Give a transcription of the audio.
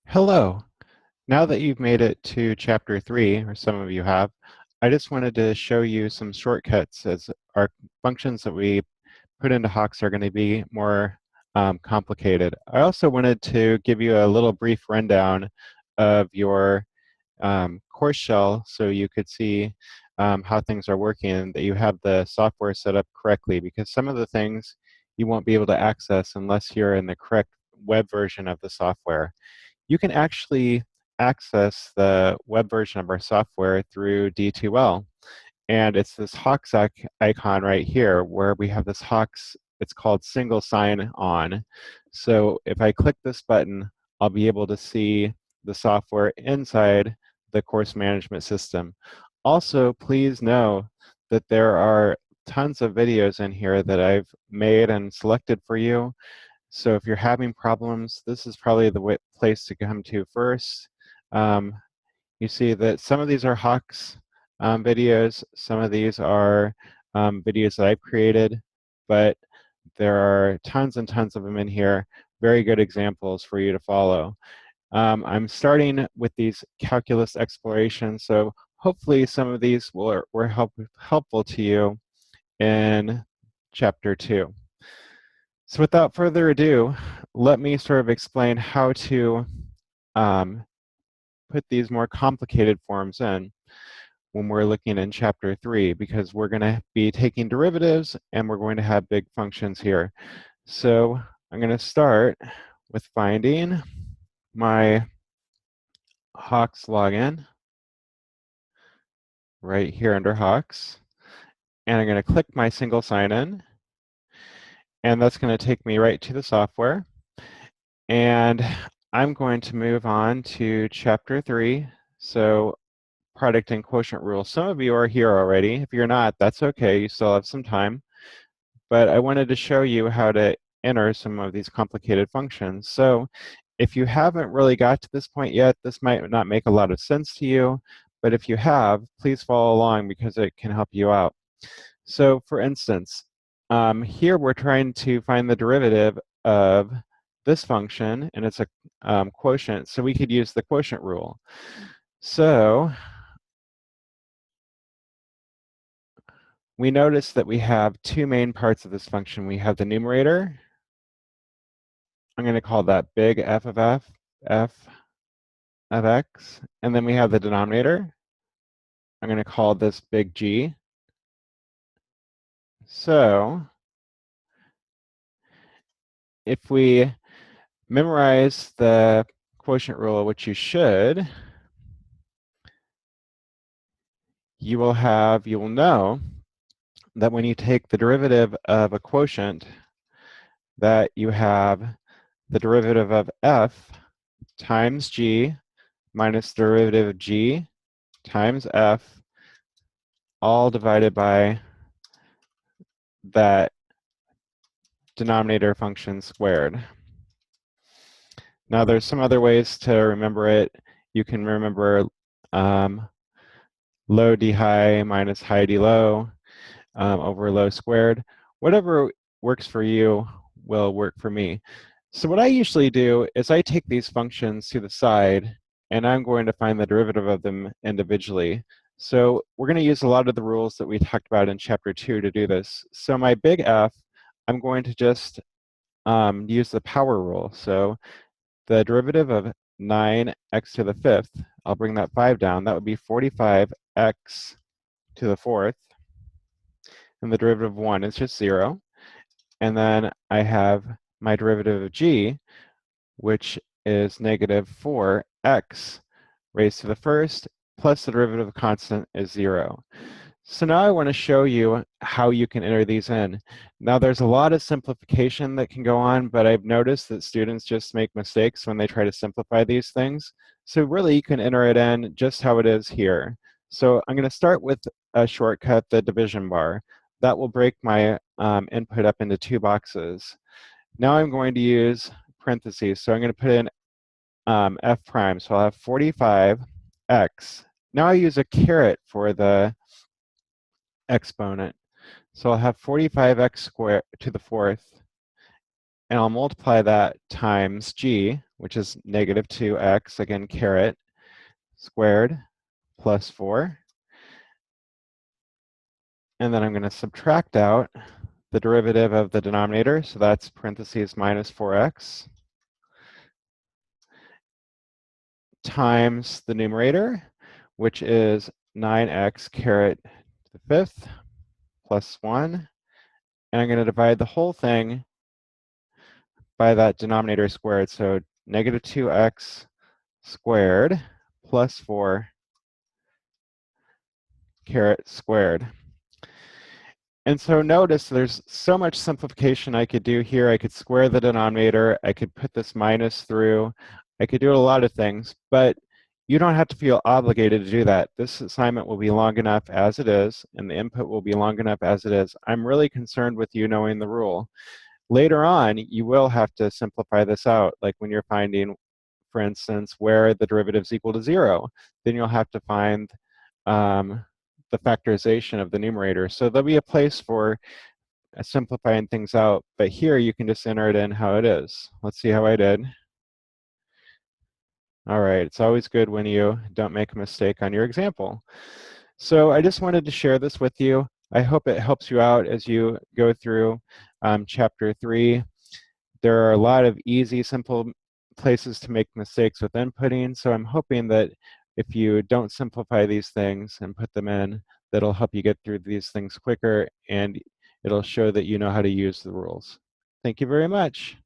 Hello. Now that you've made it to chapter 3, or some of you have, I just wanted to show you some shortcuts as our functions that we put into Hawks are going to be more complicated. I also wanted to give you a little brief rundown of your course shell so you could see how things are working and that you have the software set up correctly, because some of the things you won't be able to access unless you're in the correct web version of the software. You can actually access the web version of our software through D2L. And it's this Hawks icon right here where we have this Hawks, it's called single sign on. So if I click this button, I'll be able to see the software inside the course management system. Also, please know that there are tons of videos in here that I've made and selected for you. So if you're having problems, this is probably the place to come to first. You see that some of these are Hawks videos, some of these are videos that I've created, but there are tons and tons of them in here. Very good examples for you to follow. I'm starting with these calculus explorations, so hopefully some of these were helpful to you in chapter 2. So without further ado, let me sort of explain how to um, put these more complicated forms in when we're looking in chapter 3, because we're going to be taking derivatives and we're going to have big functions here. So I'm going to start with finding my Hawks login right here under Hawks. And I'm going to click my single sign-in. And that's going to take me right to the software. And I'm going to move on to chapter 3. So product and quotient rule. Some of you are here already. If you're not, that's okay. You still have some time. But I wanted to show you how to enter some of these complicated functions. So if you haven't really got to this point yet, this might not make a lot of sense to you. But if you have, please follow along because it can help you out. So for instance, here we're trying to find the derivative of this function, and it's a quotient, so we could use the quotient rule. So we notice that we have two main parts of this function. We have the numerator. I'm going to call that big F of x. And then we have the denominator. I'm going to call this big G. So if we memorize the quotient rule, which you should, you will know that when you take the derivative of a quotient, that you have the derivative of f times g minus derivative of g times f, all divided by that denominator function squared. Now there's some other ways to remember it. You can remember low d high minus high d low over low squared. Whatever works for you will work for me. So what I usually do is I take these functions to the side and I'm going to find the derivative of them individually. So we're going to use a lot of the rules that we talked about in chapter 2 to do this. So my big F, I'm going to just use the power rule. So the derivative of 9x to the 5th, I'll bring that 5 down. That would be 45x to the 4th. And the derivative of 1 is just 0. And then I have my derivative of g, which is negative 4x raised to the 1st, plus the derivative of constant is 0. So now I want to show you how you can enter these in. Now there's a lot of simplification that can go on, but I've noticed that students just make mistakes when they try to simplify these things. So really you can enter it in just how it is here. So I'm going to start with a shortcut, the division bar. That will break my input up into two boxes. Now I'm going to use parentheses. So I'm going to put in f prime. So I'll have 45x. Now I use a caret for the exponent. So I'll have 45x squared to the 4th and I'll multiply that times g, which is negative 2x, again, caret, squared plus 4. And then I'm going to subtract out the derivative of the denominator, so that's parentheses minus 4x, times the numerator, which is 9x caret to the fifth plus 1. And I'm going to divide the whole thing by that denominator squared, so negative 2x squared plus 4 caret squared. And so notice there's so much simplification I could do here. I could square the denominator. I could put this minus through. I could do a lot of things, but you don't have to feel obligated to do that. This assignment will be long enough as it is, and the input will be long enough as it is. I'm really concerned with you knowing the rule. Later on, you will have to simplify this out, like when you're finding, for instance, where the derivative is equal to 0. Then you'll have to find the factorization of the numerator. So there'll be a place for simplifying things out, but here you can just enter it in how it is. Let's see how I did. All right, it's always good when you don't make a mistake on your example. So I just wanted to share this with you. I hope it helps you out as you go through chapter 3. There are a lot of easy, simple places to make mistakes with inputting, so I'm hoping that if you don't simplify these things and put them in, that'll help you get through these things quicker, and it'll show that you know how to use the rules. Thank you very much.